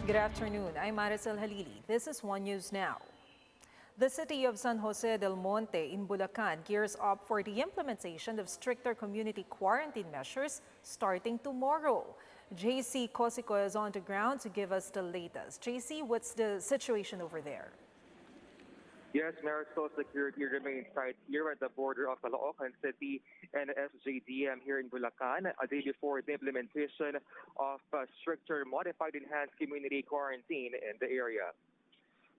Good afternoon. I'm Maricel Halili. This is One News Now. The city of San Jose Del Monte in Bulacan gears up for the implementation of stricter community quarantine measures starting tomorrow. JC Cosico is on the ground to give us the latest. JC, what's the situation over there? Yes, Marisol, security remains tight here at the border of Bulacan City and SJDM here in Bulacan, a day before the implementation of stricter modified enhanced community quarantine in the area.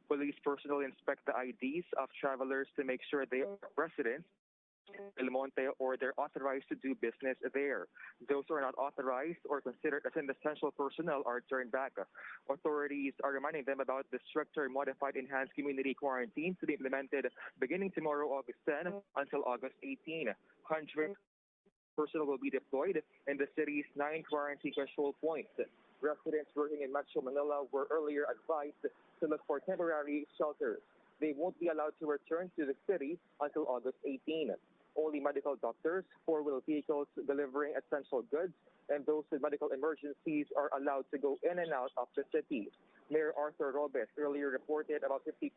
Police personnel inspect the IDs of travelers to make sure they are residents Del Monte or they're authorized to do business there. Those who are not authorized or considered as essential personnel are turned back. Authorities are reminding them about the stricter modified enhanced community quarantine to be implemented beginning tomorrow, August 10 until August 18. Hundreds personnel will be deployed in the city's 9 quarantine control points. Residents working in Metro Manila were earlier advised to look for temporary shelters. They won't be allowed to return to the city until August 18. Only medical doctors, 4-wheel vehicles delivering essential goods, and those with medical emergencies are allowed to go in and out of the city. Mayor Arthur Robes earlier reported about 50%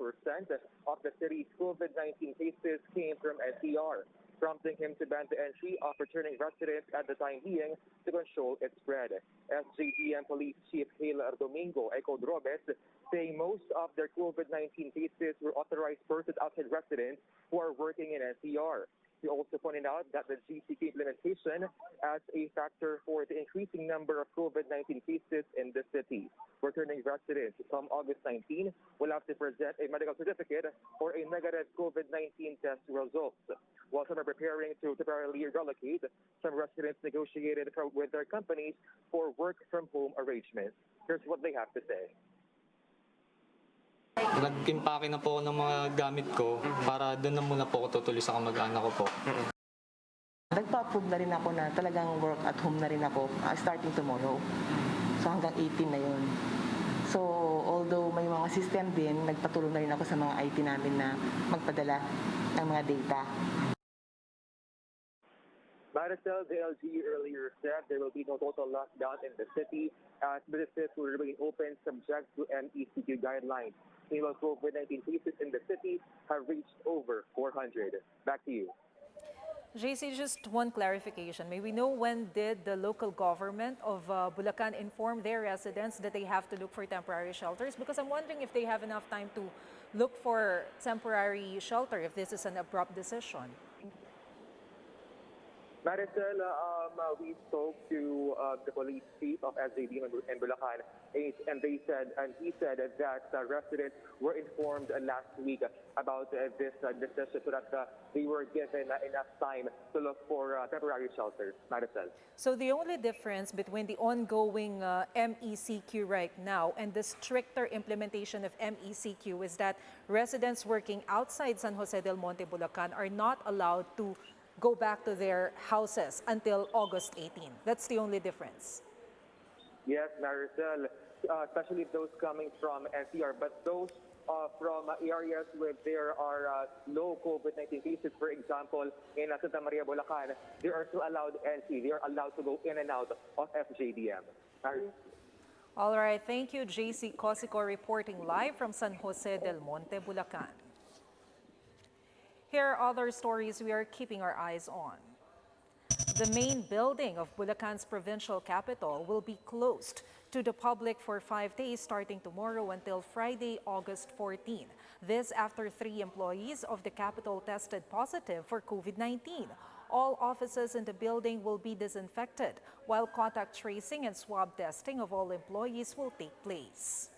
of the city's COVID-19 cases came from NCR, prompting him to ban the entry of returning residents at the time being to control its spread. SJTM Police Chief Hale Domingo echoed Robes, saying most of their COVID-19 cases were authorized persons outside residents who are working in NCR. He also pointed out that the GCQ implementation as a factor for the increasing number of COVID-19 cases in the city. Returning residents from August 19 will have to present a medical certificate or a negative COVID-19 test results. While some are preparing to temporarily relocate, some residents negotiated with their companies for work-from-home arrangements. Here's what they have to say. Nag-impake na po ako ng mga gamit ko para doon na muna po ako tutuloy sa kamag-anak ko po. Nagpa-approve na rin ako na talagang work at home na rin ako starting tomorrow. So hanggang 18 na yun. So although may mga system din, nagpatulong na rin ako sa mga IT namin na magpadala ng mga data. Maricel, the LG earlier said there will be no total lockdown in the city as businesses will remain open subject to MECQ guidelines. Meanwhile, COVID-19 cases in the city have reached over 400. Back to you. JC, just one clarification. May we know when did the local government of Bulacan inform their residents that they have to look for temporary shelters? Because I'm wondering if they have enough time to look for temporary shelter if this is an abrupt decision. Maricel, we spoke to the police chief of SJD in Bulacan, and he said that residents were informed last week about this decision so that they were given enough time to look for temporary shelters. Maricel. So the only difference between the ongoing MECQ right now and the stricter implementation of MECQ is that residents working outside San Jose Del Monte, Bulacan are not allowed to go back to their houses until August 18. That's the only difference. Yes, Maricel, especially those coming from NCR, but those from areas where there are low COVID-19 cases, for example, in Santa Maria, Bulacan, they are still allowed entry. They are allowed to go in and out of FJDM. All right, thank you, JC Cosico, reporting live from San Jose Del Monte, Bulacan. Here are other stories we are keeping our eyes on. The main building of Bulacan's provincial capital will be closed to the public for 5 days starting tomorrow until Friday, August 14. This after 3 employees of the capital tested positive for COVID-19. All offices in the building will be disinfected, while contact tracing and swab testing of all employees will take place.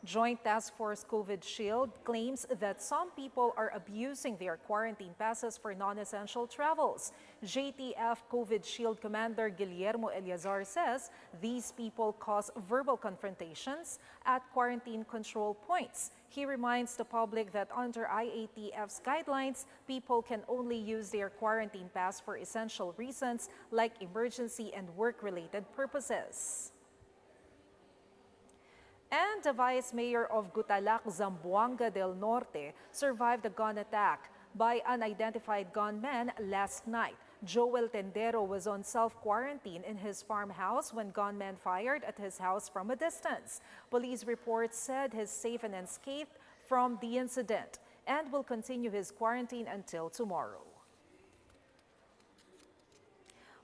Joint Task Force COVID Shield claims that some people are abusing their quarantine passes for non-essential travels. JTF COVID Shield Commander Guillermo Eliazar says these people cause verbal confrontations at quarantine control points. He reminds the public that under IATF's guidelines, people can only use their quarantine pass for essential reasons like emergency and work-related purposes. And the vice mayor of Gutalac, Zamboanga Del Norte, survived a gun attack by unidentified gunmen last night. Joel Tendero was on self-quarantine in his farmhouse when gunmen fired at his house from a distance. Police reports said he's safe and escaped from the incident and will continue his quarantine until tomorrow.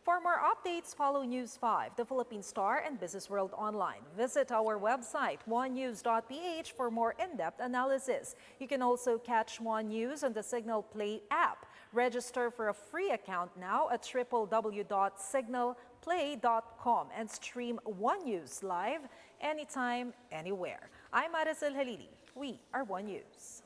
For more updates, follow News 5, the Philippine Star, and Business World Online. Visit our website, onenews.ph, for more in-depth analysis. You can also catch One News on the Signal Play app. Register for a free account now at www.signalplay.com and stream One News live anytime, anywhere. I'm Maricel Halili. We are One News.